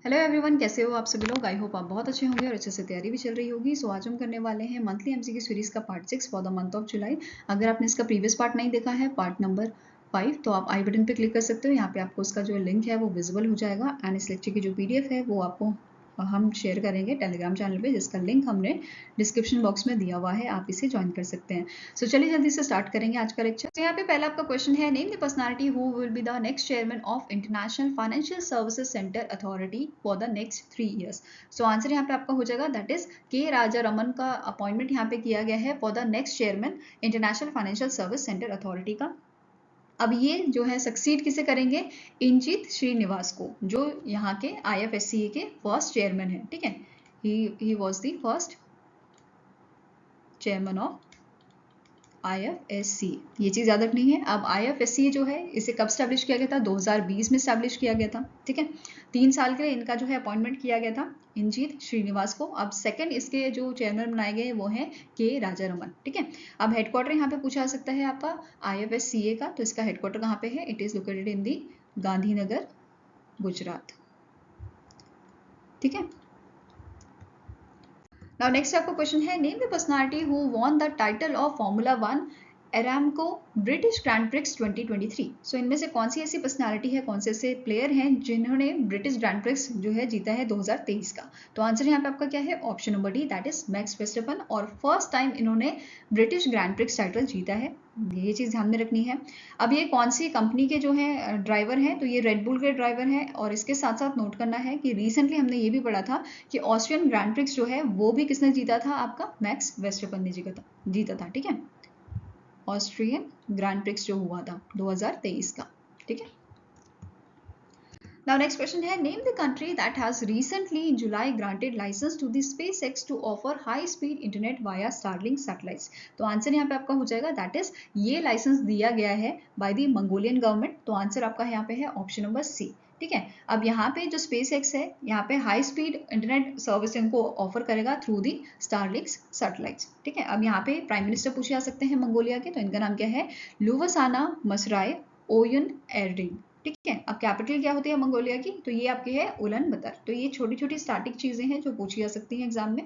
Hello everyone, कैसे हो आप सभी लोग। आई होप आप बहुत अच्छे होंगे और अच्छे से तैयारी भी चल रही होगी। सो आज हम करने वाले हैं मंथली एमसीक्यू सीरीज का part 6 for the month of July. अगर आपने इसका प्रीवियस पार्ट नहीं देखा है, पार्ट नंबर 5, तो आप आई बटन पे क्लिक कर सकते हो। यहाँ पे आपको उसका जो लिंक है वो विजिबल हो जाएगा एंड इस लेक्चर की जो पीडीएफ है वो आपको हम शेयर करेंगे टेलीग्राम चैनल पे, जिसका लिंक हमने डिस्क्रिप्शन बॉक्स में दिया हुआ है, आप इसे ज्वाइन कर सकते हैं। सो चलिए जल्दी से स्टार्ट करेंगे आज का लेक्चर। तो यहाँ पे पहला आपका क्वेश्चन है, name the personality who will be the next chairman of international financial services centre authority for the next 3 years। So answer यहाँ पे आपका हो जाएगा दैट इज के राजा रमन का अपॉइंटमेंट यहाँ पे किया गया है for the next chairman international financial service centre authority का। अब ये जो है सक्सीड किसे करेंगे, इंजित श्रीनिवास को, जो यहाँ के IFSCA के फर्स्ट चेयरमैन है। ठीक है, he was the first chairman of IFSC। ये चीज याद रखनी है। अब IFSC जो है इसे कब स्टैब्लिश किया गया था, 2020 में स्टैब्लिश किया गया था। ठीक है, 3 साल के लिए इनका जो है अपॉइंटमेंट किया गया था इंजीत श्रीनिवास को। अब सेकंड इसके जो चेयरमैन बनाए गए वो हैं के राजा रमन। ठीक है, अब हेडक्वार्टर यहाँ पे पूछा जा सकता है आपका IFSCA का, तो इसका हेडक्वार्टर कहाँ पे है, it is located in the Gandhinagar, Gujarat. ठीक है, नाउ नेक्स्ट आपका क्वेश्चन है, name the personality who won the title of formula 1 Aramco British grand prix 2023। So इनमें से कौन सी ऐसी पर्सनालिटी है, कौन से ऐसे प्लेयर हैं जिन्होंने ब्रिटिश ग्रैंड प्रिक्स जो है जीता है 2023 का। तो आंसर यहाँ पे आपका क्या है, option number D, that is max Verstappen. और फर्स्ट टाइम इन्होंने ब्रिटिश ग्रैंड प्रिक्स टाइटल जीता है, ये चीज ध्यान में रखनी है। अब ये कौन सी कंपनी के जो है ड्राइवर हैं, तो ये रेडबुल के ड्राइवर हैं। और इसके साथ साथ नोट करना है कि रिसेंटली हमने ये भी पढ़ा था कि ऑस्ट्रियन ग्रैंड प्रिक्स जो है वो भी किसने जीता था, आपका मैक्स वर्स्टेपन ने जीता था। ठीक है, ऑस्ट्रियन ग्रैंड प्रिक्स जो हुआ था 2023 का। ठीक है, now next question है, name the country that has recently in July granted license to the SpaceX to offer high speed internet via Starlink satellites। तो आंसर यहाँ पे आपका हो जाएगा दैट इज, ये लाइसेंस दिया गया है बाय द मंगोलियन गवर्नमेंट। तो आंसर आपका यहाँ पे है ऑप्शन नंबर सी। ठीक है, अब यहाँ पे जो SpaceX है, यहाँ पे हाई स्पीड इंटरनेट सर्विस इनको ऑफर करेगा थ्रू दी स्टारलिंक सैटेलाइट्स। ठीक है, अब यहाँ पे प्राइम मिनिस्टर पूछे जा सकते हैं मंगोलिया के, तो इनका नाम क्या है, लुवसाना मसराय ओयन एर्डिंग। ठीक है, अब कैपिटल क्या होती है मंगोलिया की, तो ये आपकी है उलन बतर। तो ये छोटी छोटी स्टैटिक चीजें हैं जो पूछी जा सकती हैं एग्जाम में।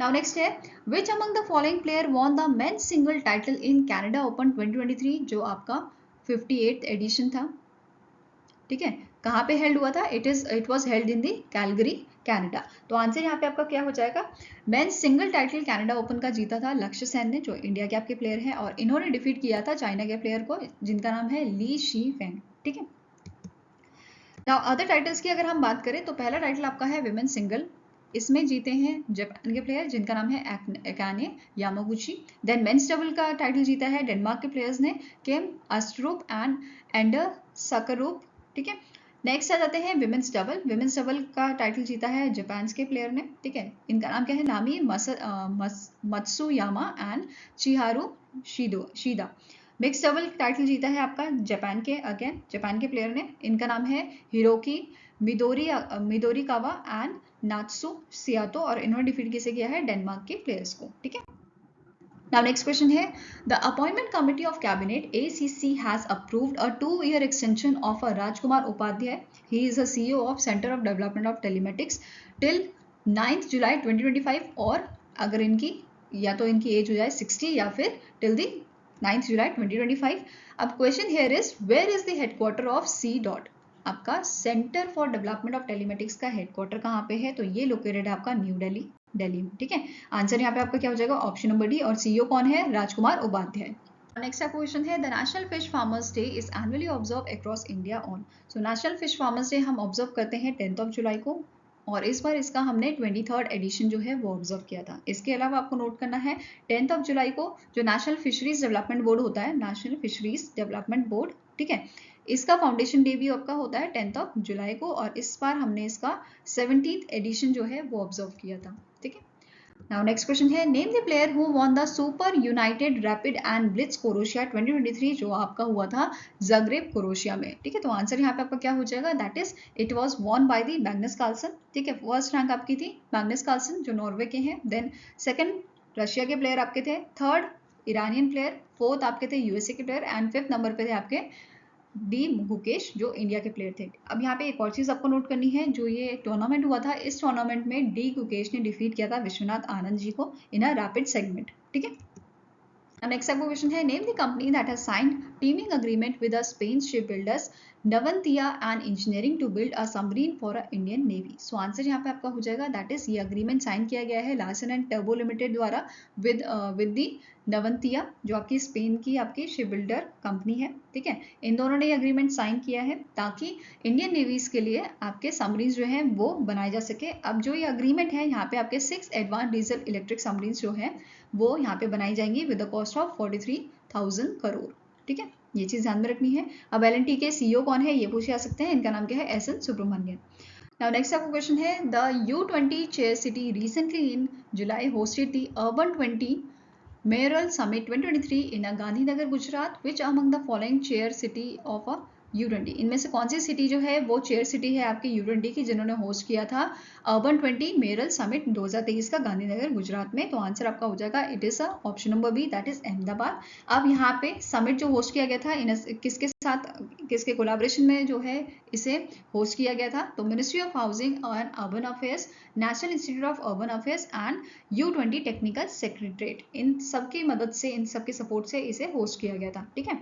नाउ नेक्स्ट है, which among the following player won the men's single title in Canada open 2023, जो आपका 58th एडिशन था। ठीक है, कहाँ पे हेल्ड हुआ था, it was held in the Calgary, Canada. तो आंसर यहाँ पे आपका क्या हो जाएगा, men's single title Canada open का जीता था लक्ष्य सेन ने, जो इंडिया के आपके प्लेयर हैं, और इन्होंने डिफीट किया था चाइना के प्लेयर को जिनका नाम है ली शी फेंग। ठीक है, नाउ अदर टाइटल्स की अगर हम बात करें तो पहला टाइटल आपका है विमेन सिंगल, इसमें जीते हैं जापान के प्लेयर जिनका नाम है Akane Yamaguchi. Then men's double का टाइटल जीता है डेनमार्क के प्लेयर्स ने, केम अस्ट्रूप एंड एंडर सकरूप। ठीक है, नेक्स्ट आ जाते हैं विमेंस डबल। विमेंस डबल का टाइटल जीता है जापान के प्लेयर ने। ठीक है, इनका नाम क्या है, Nami Matsuyama and Chiharu Shida. Mix double title जीता है आपका जापान के, अगेन जापान के प्लेयर ने, इनका नाम है हिरोकी मिदोरी कावा एंड नात्सु सियातो, और इन्होंने डिफीट किसे किया है, डेनमार्क के प्लेयर्स को। ठीक है, now next question है, the appointment committee of cabinet ACC has approved a 2-year extension of a Rajkumar Upadhyay. He is a CEO of Center of Development of Telematics till 9th July 2025, और अगर इनकी या तो इनकी as हो जाए 60 या फिर till the 9th July 2025। अब question here is, where is the headquarter of C DOT, आपका centre for development of telematics का हेडक्वार्टर कहाँ पे है, तो ये लोकेटेड है आपका न्यू दिल्ली में। ठीक है, आंसर यहाँ पे आपका क्या हो जाएगा, ऑप्शन नंबर डी, और सीईओ कौन है, राजकुमार उपाध्याय। नेक्स्ट क्वेश्चन है, the national fish farmers day is annually observe across India on. So national fish farmers day हम ऑब्जर्व करते हैं 10th जुलाई को, और इस बार इसका हमने 23rd एडिशन जो है वो ऑब्जर्व किया था। इसके अलावा आपको नोट करना है 10th जुलाई को जो नेशनल फिशरीज डेवलपमेंट बोर्ड होता है, नेशनल फिशरीज डेवलपमेंट बोर्ड, ठीक है, इसका फाउंडेशन डे भी आपका होता है 10th जुलाई को, और इस बार हमने इसका 17th एडिशन जो है वो ऑब्जर्व किया था। ठीक है, नाउ नेक्स्ट क्वेश्चन है, name the player who won the super United rapid and blitz Croatia 2023, जो आपका हुआ था ज़ग्रेब क्रोएशिया में। ठीक है, तो आंसर यहाँ पे आपका क्या हो जाएगा, that is it was won by the Magnus Carlsen. ठीक है, फर्स्ट रैंक आपकी थी मैग्नस कार्लसन जो नॉर्वे के हैं, देन सेकंड रशिया के प्लेयर आपके थे, थर्ड ईरानियन प्लेयर, फोर्थ आपके थे यूएसए के प्लेयर, एंड फिफ्थ नंबर पे थे आपके डी गुकेश जो इंडिया के प्लेयर थे। अब यहाँ पे एक और चीज आपको नोट करनी है, जो ये टूर्नामेंट हुआ था, इस टूर्नामेंट में डी गुकेश ने डिफीट किया था विश्वनाथ आनंद जी को इन अ रैपिड सेगमेंट। ठीक है, नेक्स्ट आपको क्वेश्चन है, name the company that has signed teaming agreement with the Spain ship builders Navantia and engineering to build a submarine for a Indian navy. So answer यहाँ पे आपका हो जाएगा that is, ये अग्रीमेंट साइन किया गया है लार्सन एंड टर्बो लिमिटेड द्वारा विद दी नवंतिया, जो आपकी स्पेन की आपकी शिप बिल्डर कंपनी है। ठीक है, इन दोनों ने ये अग्रीमेंट साइन किया है ताकि इंडियन नेवीज के लिए आपके सबमरीन्स जो हैं वो बनाए जा सके। अब जो ये अग्रीमेंट है, यहाँ पे आपके 6 एडवांस डीजल इलेक्ट्रिक सबमरीन्स जो हैं वो यहाँ पे बनाई जाएंगी with the cost of 43,000 crore. ठीक है, ये चीज ध्यान में रखनी है। अब एल&टी के सीईओ कौन है ये पूछे जा सकते हैं, इनका नाम क्या है, एस.एन. सुब्रमण्यन। नाउ नेक्स्ट आपका क्वेश्चन है, the U20 chair city recently in July hosted the urban 20 Mayoral Summit 2023 in a Gandhinagar Gujarat, which among the following chair city of a U20, इनमें से कौन सी सिटी जो है वो चेयर सिटी है आपकी U20 की, जिन्होंने होस्ट किया था अर्बन 20 मेरल समिट 2023 का गांधीनगर गुजरात में। तो आंसर आपका हो जाएगा it is option number B, that is Ahmedabad. अब यहाँ पे समिट जो होस्ट किया गया था किसके साथ, किसके कोलैबोरेशन में जो है इसे होस्ट किया गया था, तो ministry of housing and urban affairs, national institute of urban affairs and U20 technical secretariat, इन सबकी मदद से, इन सबके सपोर्ट से इसे होस्ट किया गया था। ठीक है,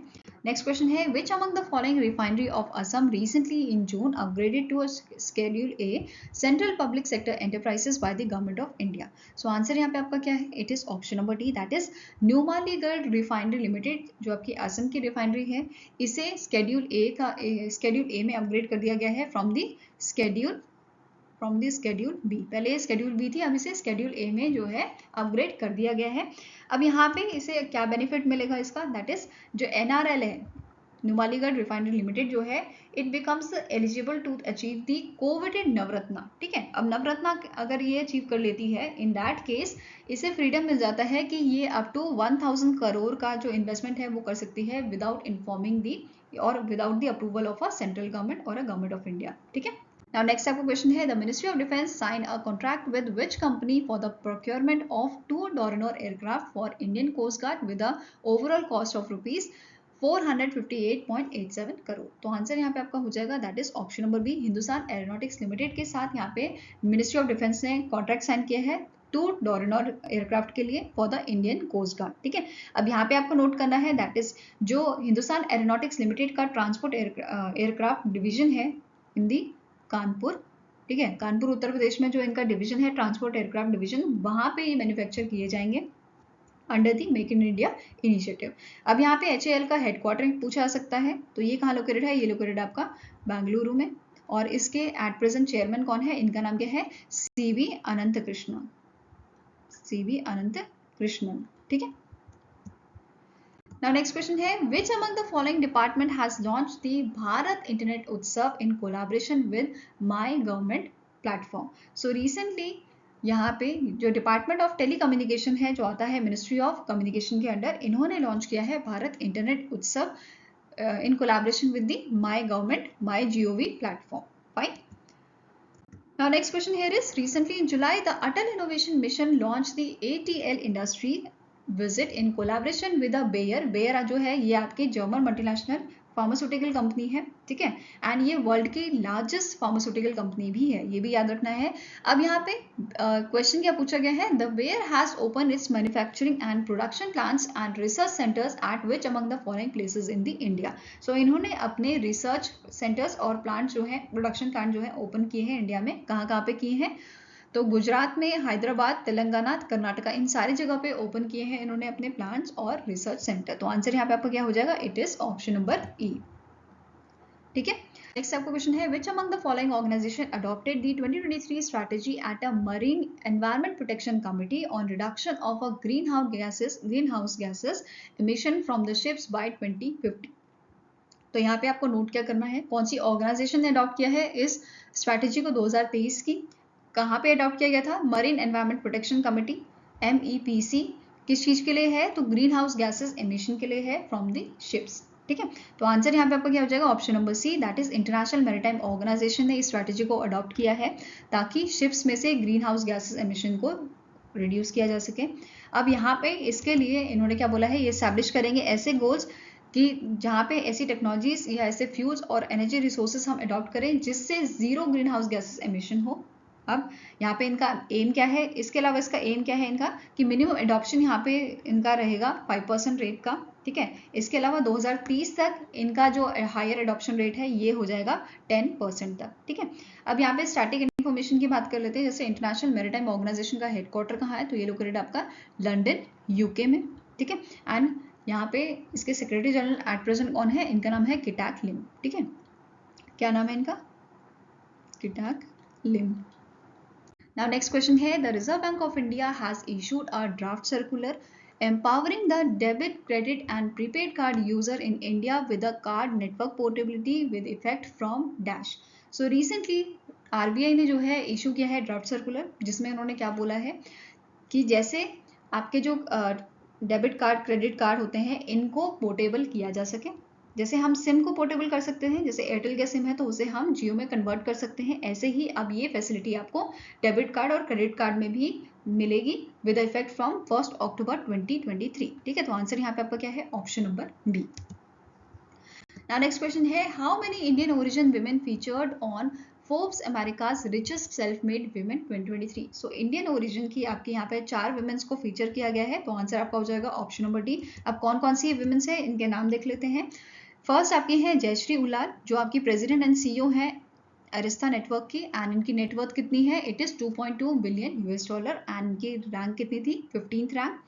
नेक्स्ट क्वेश्चन है, which among the following refinery of Assam recently in June upgraded to schedule A central public sector enterprises by the government of India. So answer यहाँ पे आपका क्या है, it is option number D, that is Numaligarh refinery limited, जो आपकी असम की refinery है, इसे शेड्यूल ए में अपग्रेड कर दिया गया है फ्रॉम द शेड्यूल बी। पहले शेड्यूल बी थी, अब इसे शेड्यूल ए में जो है अपग्रेड कर दिया गया है। अब यहाँ पे इसे क्या बेनिफिट मिलेगा इसका, दैट इज जो NRL है, नुमालीगढ़ रिफाइनरी लिमिटेड जो है, it becomes eligible to achieve the coveted Navratna. ठीक है, अब नवरत्ना अगर ये अचीव कर लेती है, इन दैट केस इसे फ्रीडम मिल जाता है कि ये अप टू 1000 करोड़ का जो इन्वेस्टमेंट है वो कर सकती है विदाउट इन्फॉर्मिंग दी और without the approval of a central government और अ गवर्नमेंट ऑफ इंडिया। ठीक है, now next आपका क्वेश्चन है, the Ministry of Defence signed a contract with which company for the procurement of 2 Doronor aircraft for Indian Coast Guard with a overall cost of rupees 458.87 crore. तो answer यहाँ पे आपका हो जाएगा that is option number B, Hindustan aeronautics limited के साथ यहाँ पे मिनिस्ट्री ऑफ डिफेंस ने कॉन्ट्रैक्ट साइन किया है 2 डोरनर एयरक्राफ्ट के लिए for the Indian Coast Guard. ठीक है, अब यहाँ पे आपको नोट करना है दैट इज जो हिंदुस्तान एरोनॉटिक्स लिमिटेड का ट्रांसपोर्ट एयरक्राफ्ट डिवीजन है इन दी कानपुर। ठीक है, कानपुर उत्तर प्रदेश में जो इनका डिवीजन है ट्रांसपोर्ट एयरक्राफ्ट डिवीजन, वहां पे ये मैन्युफैक्चर किए जाएंगे under the make in India initiative. अब यहाँ पे HAL का हेडक्वार्टर पूछा जा सकता है, तो ये कहाँ लोकेटेड है, ये लोकेटेड आपका बेंगलुरु में, और इसके एट प्रेजेंट चेयरमैन कौन है, इनका नाम क्या है, CV अनंत कृष्णन। ठीक है, now next question है, which among the following department has launched the Bharat Internet Utsav in collaboration with My Government platform? So recently यहाँ पे जो डिपार्टमेंट ऑफ टेलीकम्युनिकेशन है, जो आता है मिनिस्ट्री ऑफ कम्युनिकेशन के अंडर, इन्होंने लॉन्च किया है भारत इंटरनेट उत्सव इन collaboration with the my government my GOV platform. Fine, now next question here is, recently in July the Atal Innovation Mission launched the ATL Industry visit in collaboration with a Bayer जो है ये आपकी German multinational pharmaceutical company है। ठीक है, and ये world की largest pharmaceutical company भी है, ये भी याद रखना है। अब यहाँ पे क्वेश्चन क्या पूछा गया है, the Bayer has open its manufacturing and production plants and research centers at which among the following places in the India. So इन्होंने अपने रिसर्च सेंटर्स और प्लांट जो है, प्रोडक्शन प्लांट जो है ओपन किए हैं इंडिया में, कहाँ पे किए हैं, तो गुजरात में, हैदराबाद, तेलंगाना, कर्नाटका, इन सारी जगह पे ओपन किए हैं इन्होंने अपने प्लांट्स और रिसर्च सेंटर। तो आंसर यहाँ पे आपका क्या हो जाएगा, it is option number E. ठीक है, नेक्स्ट आपका क्वेश्चन है, which among the following organisation adopted the 2023 strategy at a marine environment protection committee on reduction of a greenhouse gases emission from the ships by 2050। तो यहाँ पे आपको note क्या करना है, कौन सी ऑर्गेनाइजेशन ने अडॉप्ट किया है इस स्ट्रैटेजी को 2023 की, कहाँ पे अडॉप्ट किया गया था, marine environment protection committee MEPC, किस चीज के लिए है, तो ग्रीन हाउस गैसेस एमिशन के लिए है फ्रॉम द शिप्स। ठीक है, तो आंसर यहाँ पे आपका क्या हो जाएगा, option number C, that is International Maritime Organisation ने इस स्ट्रैटेजी को अडॉप्ट किया है ताकि शिप्स में से ग्रीन हाउस गैसेस एमिशन को रिड्यूस किया जा सके। अब यहाँ पे इसके लिए इन्होंने क्या बोला है, ये एस्टैब्लिश करेंगे ऐसे गोल्स कि जहाँ पे ऐसी टेक्नोलॉजीज या ऐसे फ्यूल्स और एनर्जी रिसोर्सेज हम अडॉप्ट करें जिससे zero green house gases emission हो। अब यहाँ पे इनका एम क्या है, इसके अलावा इसका एम क्या है इनका, कि मिनिमम एडॉप्शन यहाँ पे इनका रहेगा 5% रेट का, ठीक है। इसके अलावा 2030 तक इनका जो हायर एडॉप्शन रेट है ये हो जाएगा 10% तक, ठीक है। अब यहाँ पे स्टैटिक इन्फॉर्मेशन की बात कर लेते हैं। जैसे इंटरनेशनल मैरीटाइम ऑर्गेनाइजेशन का हेडक्वार्टर कहाँ है, तो ये लोकेटेड आपका लंदन यूके में, ठीक है। एंड यहाँ पे इसके सेक्रेटरी जनरल एट प्रेजेंट कौन है, इनका नाम है किटैक लिम, ठीक है। क्या नाम है इनका, किटैक लिम। Now next question है, the Reserve Bank of India has issued a draft circular empowering the debit, credit and prepaid card user in India with a card network portability with effect from dash. So recently RBI ने जो है issue किया है draft circular, जिसमें उन्होंने क्या बोला है कि जैसे आपके जो डेबिट कार्ड क्रेडिट कार्ड होते हैं इनको पोर्टेबल किया जा सके। जैसे हम सिम को पोर्टेबल कर सकते हैं, जैसे एयरटेल का सिम है तो उसे हम जियो में कन्वर्ट कर सकते हैं, ऐसे ही अब ये फैसिलिटी आपको डेबिट कार्ड और क्रेडिट कार्ड में भी मिलेगी विद इफेक्ट फ्रॉम 1 अक्टूबर 2023, ठीक है। तो आंसर यहाँ पे आपका क्या है, option number B. Now next question है, how many Indian origin women featured on Forbes America's Richest Self-Made Women 2023? So Indian origin की आपके यहाँ पे 4 women's को फीचर किया गया है, तो आंसर आपका हो जाएगा ऑप्शन नंबर डी। अब कौन कौन सी women's है इनके नाम देख लेते हैं। फर्स्ट आपकी है जयश्री उलाल, जो आपकी प्रेसिडेंट एंड सीईओ है अरिस्ता नेटवर्क की, एंड इनकी नेटवर्थ कितनी है, it is 2.2 billion US$, and इनकी रैंक कितनी थी, 15th रैंक।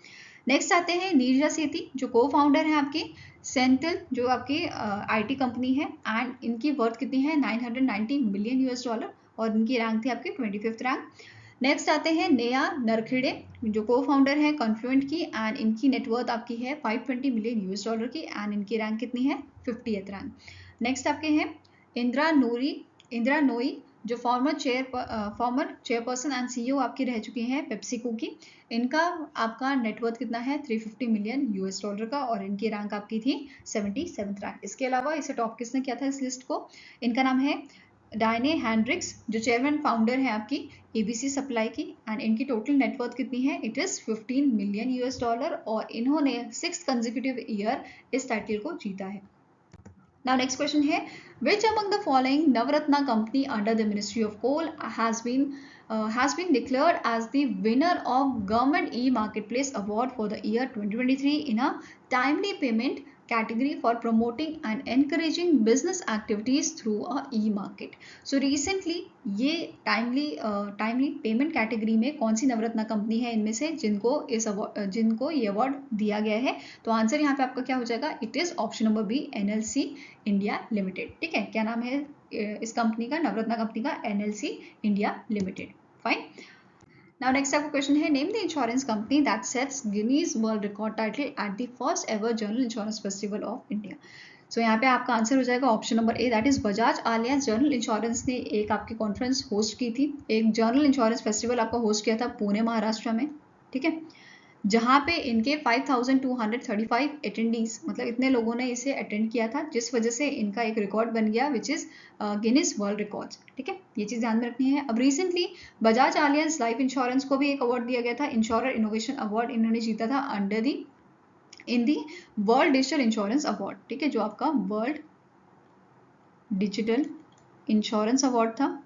नेक्स्ट आते हैं नीरजा सेठी, जो को फाउंडर है आपकी सेंटिल, जो आपकी आईटी कंपनी है, एंड इनकी वर्थ कितनी है, 990 मिलियन US$, और इनकी रैंक थी आपकी 25th रैंक। नेक्स्ट आते हैं नेहा नरखेड़े, जो को फाउंडर है कॉन्फ्लुएंट की, एंड इनकी नेटवर्थ आपकी है 520 मिलियन US$ की, एंड इनकी रैंक कितनी है, 50th रैंक। नेक्स्ट आपके हैं इंदिरा नोई, जो फॉर्मर चेयरपर्सन एंड सीईओ आपकी रह चुकी हैं पेप्सिको की। इनका आपका नेटवर्थ कितना है, 350 मिलियन US$ का, और इनकी रैंक आपकी थी 77th रैंक। इसके अलावा इसे टॉप किसने किया था इस लिस्ट को, इनका नाम है डायने हैंड्रिक्स, जो चेयरमैन फाउंडर है आपकी एबीसी सप्लाई की, एंड इनकी टोटल नेटवर्थ कितनी है, इट इज 15 मिलियन US$, और इन्होंने 6th कंसेक्यूटिव ईयर इस टाइटल को जीता है। Now next question है, which among the following Navratna company under the Ministry of Coal has been declared as the winner of Government E-Marketplace Award for the year 2023 in a timely payment category for promoting and encouraging business activities through a e-market? So recently ये timely payment category में कौन सी Navratna company है इनमें से जिनको ये award दिया गया है? तो आंसर यहाँ पे आपका क्या हो जाएगा, it is option number B, NLC India limited, ठीक है। क्या नाम है इस कंपनी का, नवरत्ना कंपनी का, NLC India limited, fine. Now next आपका क्वेश्चन है, name the insurance company that sets Guinness world record title at the first ever general insurance festival of India. So यहाँ पे आपका आंसर हो जाएगा option number A, that is Bajaj Allianz general insurance ने एक आपकी कॉन्फ्रेंस होस्ट की थी, एक जनरल इंश्योरेंस फेस्टिवल आपका होस्ट किया था पुणे महाराष्ट्र में, ठीक है, जहाँ पे इनके 5235 अटेंडीज, मतलब इतने लोगों ने इसे अटेंड किया था, जिस वजह से इनका एक रिकॉर्ड बन गया which is Guinness world records, ठीक है। ये चीज ध्यान में रखनी है। अब recently Bajaj Allianz life insurance को भी एक अवार्ड दिया गया था, इंश्योरर इनोवेशन अवार्ड इन्होंने जीता था in the world digital insurance award, ठीक है, जो आपका वर्ल्ड डिजिटल इंश्योरेंस अवार्ड था,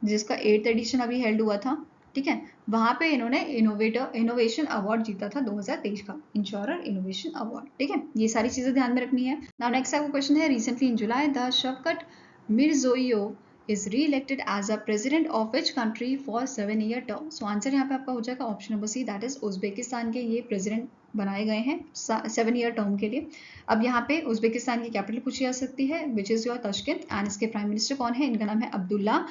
जिसका 8th एडिशन अभी हेल्ड हुआ था, ठीक है। वहां पे इन्होंने इनोवेशन अवार्ड जीता था 2023 का, इंश्योरर इनोवेशन अवार्ड, ठीक है। ये सारी चीजें ध्यान में रखनी है। नाउ नेक्स्ट आपका क्वेश्चन है, recently in July the Shavkat Mirziyoyev is re-elected as a president of which country for 7-year term? So answer यहाँ पे आपका हो जाएगा option number C, that is Uzbekistan के ये प्रेसिडेंट बनाए गए हैं 7-year टर्म के लिए। अब यहाँ पे उज्बेकिस्तान की कैपिटल पूछी जा सकती है which is your Tashkent, and इसके प्राइम मिनिस्टर कौन है, इनका नाम है अब्दुल्ला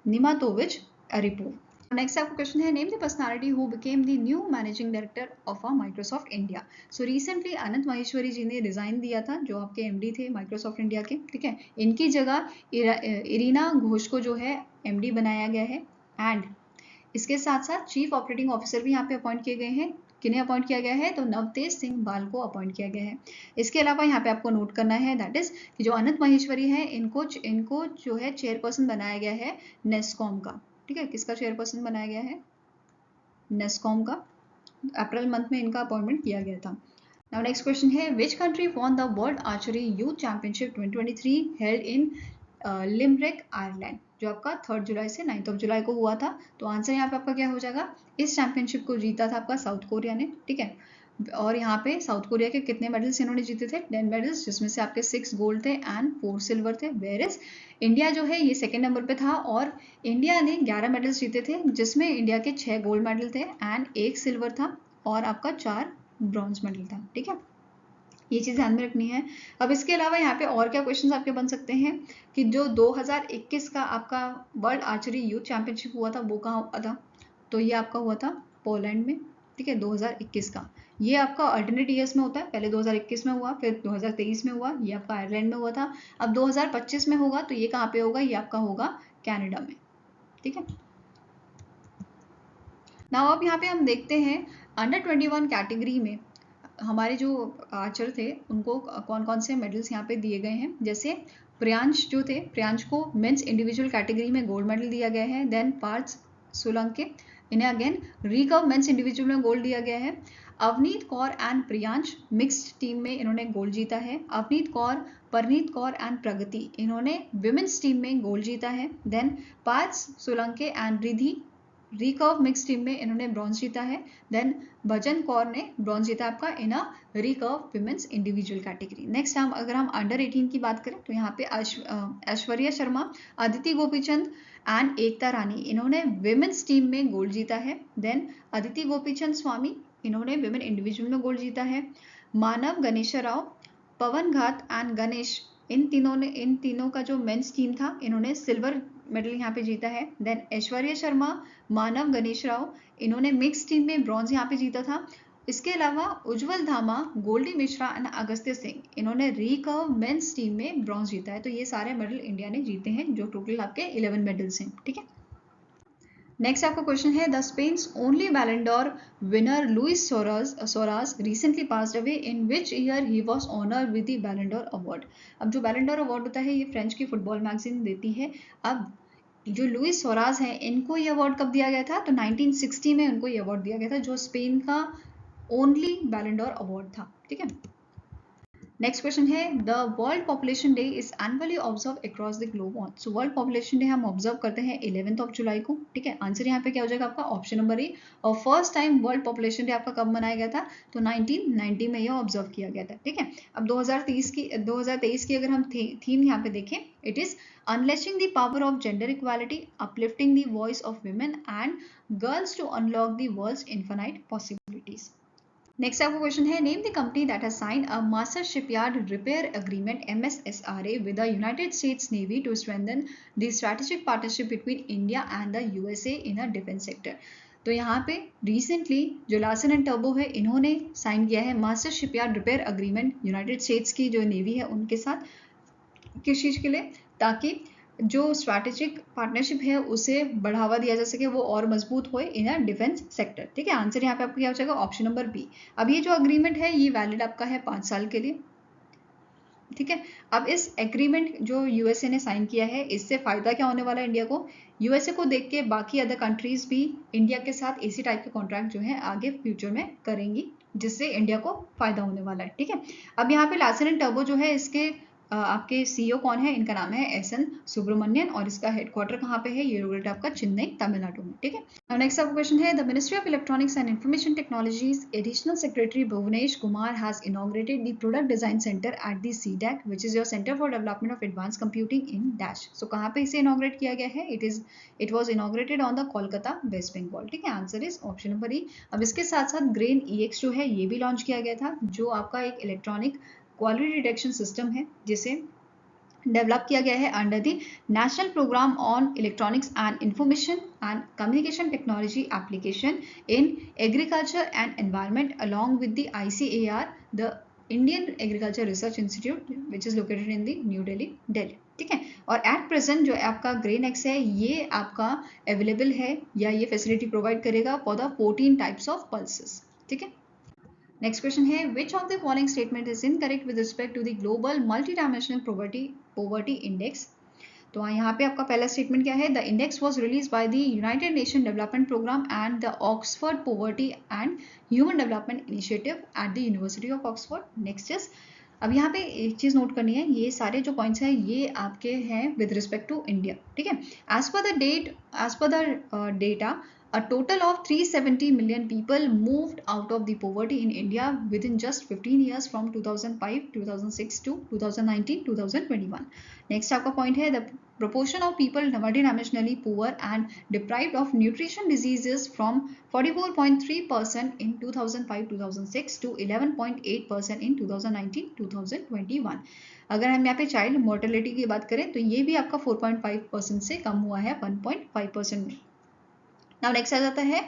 निमातोविच अरिपोव। नेक्स्ट आपका क्वेश्चन है, name the personality who became the new managing director of Microsoft India. So recently Anant Maheshwari ji ने रिजाइन दिया था, जो आपके एमडी थे माइक्रोसॉफ्ट इंडिया के, ठीक है। इनकी जगह इरीना घोष को जो है एमडी बनाया गया है, एंड इसके साथ साथ चीफ ऑपरेटिंग ऑफिसर भी यहाँ पे अपॉइंट किए गए हैं। किन्हें अपॉइंट किया गया है, तो नवतेज सिंह बाल को अपॉइंट किया गया है। इसके अलावा यहाँ पे आपको नोट करना है दैट इज कि जो अनंत महेश्वरी है इनको जो है चेयरपर्सन बनाया गया है नेस्कॉम का, ठीक है। किसका चेयरपर्सन बनाया गया है, नेस्कॉम का। अप्रैल मंथ में इनका अपॉइंटमेंट किया गया था। नाउ नेक्स्ट क्वेश्चन है which country won the world archery youth championship 2023 held in limerick Ireland, जो आपका 3 जुलाई से 9 जुलाई को हुआ था। तो आंसर यहाँ पे आपका क्या हो जाएगा, इस चैंपियनशिप को जीता था आपका साउथ कोरिया ने, ठीक है। और यहाँ पे साउथ कोरिया के कितने मेडल्स इन्होंने जीते थे, 10 मेडल्स, जिसमें से आपके 6 गोल्ड थे एंड 4 सिल्वर थे। वेयरएज इंडिया जो है ये सेकेंड नंबर पे था और इंडिया ने 11 मेडल्स जीते थे, जिसमें इंडिया के 6 गोल्ड मेडल थे एंड 1 सिल्वर था और आपका 4 ब्रॉन्ज मेडल था, ठीक है। ये चीज़ ध्यान में रखनी है। अब इसके अलावा यहाँ पे और क्या क्वेश्चंस आपके बन सकते हैं कि जो 2021 का आपका वर्ल्ड आर्चरी यूथ चैंपियनशिप हुआ था वो कहाँ हुआ था, तो ये आपका हुआ था पोलैंड में, ठीक है, 2021 का। ये आपका अल्टरनेट ईयर्स में होता है, पहले 2021 में हुआ, फिर 2023 में हुआ, ये आपका आयरलैंड में हुआ था। अब 2025 में होगा तो ये कहाँ पे होगा, ये आपका होगा कैनेडा में, ठीक है। नाउ अब यहाँ पे हम देखते हैं अंडर 21 कैटेगरी में हमारे जो आर्चर थे उनको कौन कौन से मेडल्स यहाँ पे दिए गए हैं। जैसे प्रियांश जो थे, प्रियांश को मेंस इंडिविजुअल कैटेगरी में गोल्ड मेडल दिया गया है। देन पार्थ सोलंके, इन्हें अगेन रिकर्व मेंस इंडिविजुअल में गोल्ड दिया गया है। Avneet Kaur and Priyansh mixed team में इन्होंने गोल्ड जीता है। अवनीत कौर, परनीत कौर एंड प्रगति, इन्होंने विमेंस टीम में गोल्ड जीता है। Then Parth Solanke and Ridhi recurve mix team में इन्होंने ब्रॉन्ज जीता है। देन भजन कौर ने ब्रॉन्ज जीता आपका in a recurve women's individual category. Next अगर हम अंडर 18 की बात करें तो यहाँ पे ऐश्वर्या शर्मा, अदिति गोपीचंद एंड एकता रानी, इन्होंने विमेंस टीम में गोल्ड जीता है। देन अदिति गोपीचंद स्वामी, इन्होंने विमेन इंडिविजुअल में गोल्ड जीता है। मानव गणेश राव, पवन घात एंड गणेश, इन तीनों का जो मेंस टीम था इन्होंने सिल्वर मेडल यहाँ पे जीता है। देन ऐश्वर्या शर्मा, मानव गणेश राव, इन्होंने मिक्स टीम में ब्रॉन्ज यहाँ पे जीता था। इसके अलावा उज्जवल धामा, गोल्डी मिश्रा एंड अगस्त्य सिंह, इन्होंने रिकर्व मेंस टीम में ब्रॉन्ज जीता है। तो ये सारे मेडल इंडिया ने जीते हैं, जो टोटल आपके 11 मेडल्स हैं, ठीक है। नेक्स्ट आपका क्वेश्चन है the Spain's only Ballon d'Or winner Luis Suarez recently passed away, in which year he was honoured with the Ballon d'Or award. अब जो बैलन डोर अवार्ड होता है ये फ्रेंच की फुटबॉल मैगजीन देती है। अब जो लुइस सोरास हैं इनको ये अवार्ड कब दिया गया था, तो 1960 में उनको ये अवार्ड दिया गया था, जो स्पेन का ओनली बैलन डोर अवार्ड था, ठीक है। नेक्स्ट क्वेश्चन है the world population day is annually observe across the globe on. So world population day हम ऑब्जर्व करते हैं 11 जुलाई को, ठीक है। आंसर यहाँ पे क्या हो जाएगा आपका ऑप्शन नंबर ए। और first time world population day आपका कब मनाया गया था, तो 1990 में यह ऑब्जर्व किया गया था, ठीक है। अब 2023 की अगर हम थीम यहाँ पे देखें, it is unleashing the power of gender equality, uplifting the voice of women and girls to unlock the world's infinite possibilities. Next आपका क्वेश्चन है name the company that has signed a master shipyard repair agreement MSSRA with the United States Navy to strengthen the strategic partnership between India and the USA in a defence sector. तो यहाँ पे recently जो Larsen and turbo है इन्होंने sign किया है master shipyard repair agreement United states की जो नेवी है उनके साथ, किस चीज़ के लिए, ताकि जो स्ट्रैटेजिक पार्टनरशिप है उसे बढ़ावा दिया जा सके, वो और मजबूत होए इन अ डिफेंस सेक्टर, ठीक है। आंसर यहाँ पे आपको क्या हो जाएगा ऑप्शन नंबर बी। अब ये जो अग्रीमेंट है ये वैलिड आपका है 5 साल के लिए, ठीक है। अब इस एग्रीमेंट जो USA ने साइन किया है इससे फायदा क्या होने वाला है इंडिया को, USA को देख के बाकी अदर कंट्रीज भी इंडिया के साथ इसी टाइप के कॉन्ट्रैक्ट जो है आगे फ्यूचर में करेंगी, जिससे इंडिया को फायदा होने वाला है, ठीक है। अब यहाँ पे लार्सन एंड टर्बो जो है इसके आपके CEO कौन है, इनका नाम है SN सुब्रमण्यन और इसका हेडक्वार्टर कहाँ पे है, ये लोकेटेड आपका चेन्नई तमिलनाडु में, ठीक है। नेक्स्ट आपका क्वेश्चन है the ministry of electronics and information technologies additional secretary Bhuvnesh Kumar has inaugurated the product design centre at the CDAC which is your centre for development of advance computing in dash. So कहाँ पे इसे inaugurate किया गया है, it was inaugurated on the Kolkata West Bengal, ठीक है। Answer is option number E. अब इसके साथ साथ ग्रेन EX जो है ये भी लॉन्च किया गया था, जो आपका एक इलेक्ट्रॉनिक क्वालिटी डिटेक्शन सिस्टम है जिसे डेवलप किया गया है under the national programme on electronics and information and communication technology application in agriculture and environment along with the ICAR, the Indian Agriculture Research Institute which is located in the New Delhi, ठीक है। और at present जो आपका grain x है ये आपका available है या ये फैसिलिटी प्रोवाइड करेगा for the 14 types of pulses, ठीक है। नेक्स्ट क्वेश्चन है which of the following statement is incorrect with respect to the global multidimensional poverty index. तो यहाँ पे आपका पहला स्टेटमेंट क्या है, the index was released by the United Nation Development Programme and the Oxford Poverty and Human Development Initiative at the University of Oxford. Next is, अब यहाँ पे एक चीज नोट करनी है, ये सारे जो पॉइंट्स हैं ये आपके हैं विद रिस्पेक्ट टू इंडिया, ठीक है। As per the data, a total of 370 million people moved out of the poverty in India within just 15 years from 2005, 2006 to 2019, 2021. Next आपका point है, the proportion of people multidimensionally poor and deprived of nutrition diseases from 44.3% in 2005-2006 to 11.8% in 2019-2021. अगर हम यहाँ पे child mortality की बात करें तो ये भी आपका 4.5% से कम हुआ है 1.5% में। Now next आ जाता है,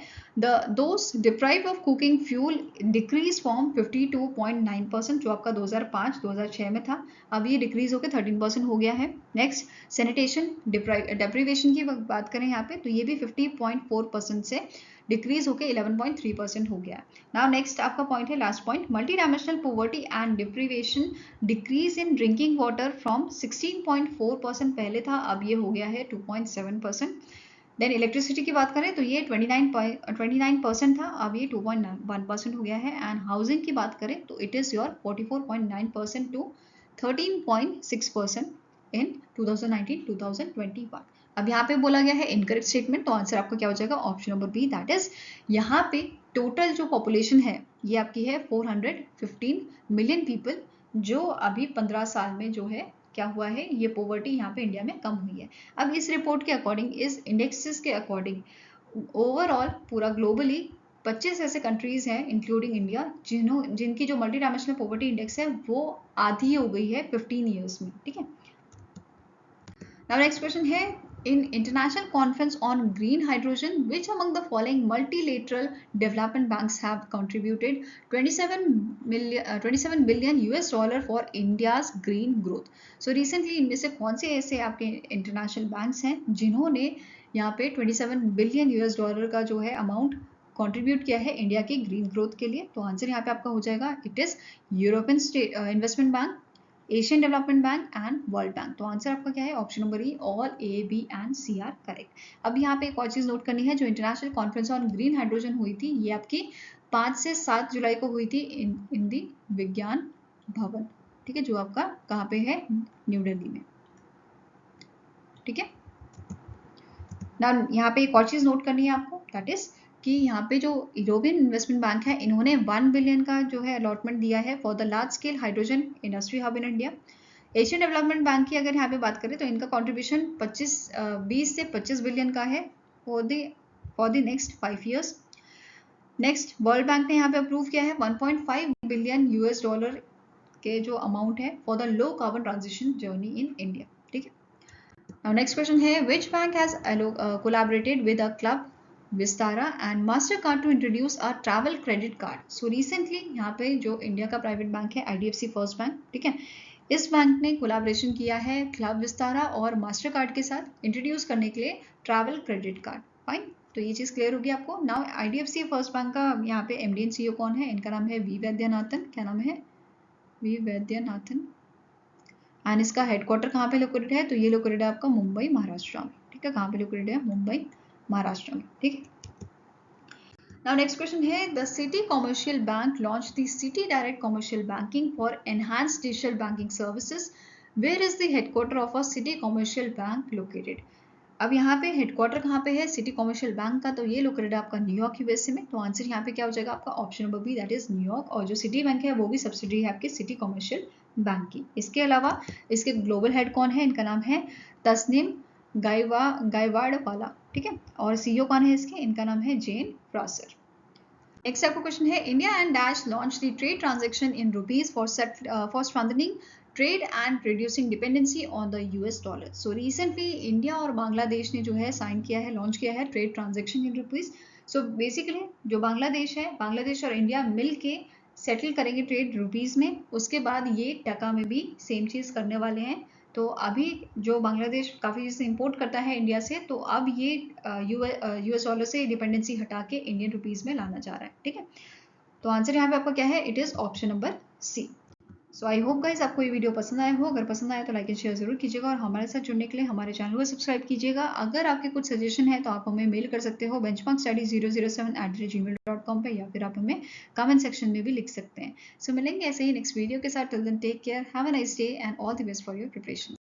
those deprived of cooking fuel decreased from 52.9% जो आपका 2005-2006 में था, अब ये डिक्रीज होकर 13% हो गया है। नेक्स्ट, सैनिटेशन डेप्रीवेशन की बात करें यहाँ पे तो ये भी 50.4% से डिक्रीज होकर 11.3% हो गया। नाउ नेक्स्ट आपका पॉइंट है, last point, multi dimensional poverty and deprivation decrease in drinking water from 16.4% पहले था, अब ये हो गया है 2.7%। देन इलेक्ट्रिसिटी की बात करें तो ये 29% था, अब ये 2.1% हो गया है। एंड हाउसिंग की बात करें तो इट इज़ योर 44.9% टू 13.6% इन 2019-2021। अब यहाँ पे बोला गया है इनकरेक्ट स्टेटमेंट, तो आंसर आपका क्या हो जाएगा, option number B, that is यहाँ पे टोटल जो पॉपुलेशन है ये आपकी है 415 मिलियन पीपल, जो अभी 15 साल में जो है क्या हुआ है, ये पॉवर्टी यहाँ पे इंडिया में कम हुई है। अब इस रिपोर्ट के अकॉर्डिंग, इस इंडेक्सेस के अकॉर्डिंग ओवरऑल पूरा ग्लोबली 25 ऐसे कंट्रीज हैं इंक्लूडिंग इंडिया जिनकी जो मल्टी डायमेंशनल पॉवर्टी इंडेक्स है वो आधी हो गई है 15 ईयर्स में, ठीक है। नाउ नेक्स्ट क्वेश्चन है, in international conference on green hydrogen, which among the following multilateral development banks have contributed 27 billion US dollar for India's green growth? So recently इनमें से कौन से ऐसे आपके इंटरनेशनल बैंक्स हैं जिन्होंने यहाँ पे 27 बिलियन US डॉलर का जो है अमाउंट कंट्रीब्यूट किया है इंडिया की ग्रीन ग्रोथ के लिए? तो आंसर यहाँ पे आपका हो जाएगा, it is European Investment Bank, Asian Development Bank and World Bank. तो आंसर आपका क्या है, option number E, all A B and C are correct. अब यहाँ पे एक और चीज नोट करनी है, जो international conference on green hydrogen हुई थी ये आपकी 5 से 7 जुलाई को हुई थी इन दी विज्ञान भवन, ठीक है, जो आपका कहाँ पे है, न्यू दिल्ली में, ठीक है ना। यहाँ पे एक और चीज नोट करनी है आपको, दैट इज कि यहाँ पे जो यूरोपियन इन्वेस्टमेंट बैंक है इन्होंने 1 बिलियन का जो है अलॉटमेंट दिया है for the large scale hydrogen industry hub in India. Asian Development bank की अगर यहाँ पे बात करें तो इनका कंट्रीब्यूशन 20 से 25 बिलियन का है for the next 5 years. Next, world bank ने यहाँ पे अप्रूव किया है 1.5 बिलियन US डॉलर के जो अमाउंट है for the low carbon transition journey in India, ठीक है। Now next question है, which bank has collaborated with a club Vistara and Mastercard to introduce a travel credit card? So recently यहाँ पे जो India का private bank है IDFC first bank, ठीक है, इस बैंक ने कोलैबोरेशन किया है क्लब विस्तारा और मास्टर कार्ड के साथ इंट्रोड्यूस करने के लिए ट्रैवल क्रेडिट कार्ड। फाइन, तो ये चीज़ क्लियर होगी आपको। नाउ IDFC फर्स्ट बैंक का यहाँ पे MD एंड CEO कौन है, इनका नाम है वी वैद्यनाथन। क्या नाम है, वी वैद्यनाथन। एंड इसका हेडक्वार्टर कहाँ पे लोकेटेड है, तो ये लोकेटेड है आपका मुंबई महाराष्ट्र में, ठीक है। कहाँ पे लोकेटेड है, मुंबई महाराष्ट्र में, ठीक है। नाउ नेक्स्ट क्वेश्चन है, the city commercial bank launch the city direct commercial banking for enhanced digital banking services, where is the headquarter of a city commercial bank located? अब यहाँ पे हेडक्वार्टर कहाँ पे है सिटी कमर्शियल बैंक का, तो ये लोकेटेड है आपका न्यूयॉर्क यूएसए में। तो आंसर यहाँ पे क्या हो जाएगा आपका, option number B, that is New York. और जो सिटी बैंक है वो भी सब्सिडी है आपकी सिटी कमर्शियल बैंक की। इसके अलावा इसके ग्लोबल हेड कौन है, इनका नाम है तस्नीम गायवाड़वाला, ठीक है। और CEO कौन है इसके, इनका नाम है जेन फ्रासर। नेक्स्ट आपका क्वेश्चन है, India and dash launch the trade transaction in rupees for strengthening trade and reducing dependency on the US dollar. So recently India और बांग्लादेश ने जो है साइन किया है, लॉन्च किया है trade transaction in rupees. So basically जो बांग्लादेश है, बांग्लादेश और इंडिया मिल के सेटल करेंगे ट्रेड रुपीज में, उसके बाद ये टका में भी सेम चीज करने वाले हैं। तो अभी जो बांग्लादेश काफ़ी चीज़ें इंपोर्ट करता है इंडिया से, तो अब ये US डॉलर से डिपेंडेंसी हटा के इंडियन रुपीज़ में लाना चाह रहा है, ठीक है। तो आंसर यहाँ पे आपका क्या है, it is option number C. So I hope guys आपको ये वीडियो पसंद आया हो। अगर पसंद आया तो लाइक एंड शेयर जरूर कीजिएगा और हमारे साथ जुड़ने के लिए हमारे चैनल को सब्सक्राइब कीजिएगा। अगर आपके कुछ सजेशन है तो आप हमें मेल कर सकते हो benchmarkstudy007@gmail.com पे, या फिर आप हमें कमेंट सेक्शन में भी लिख सकते हैं। सो मिलेंगे ऐसे ही नेक्स्ट वीडियो के साथ। Till then take care, have a nice day and all the best for your preparation.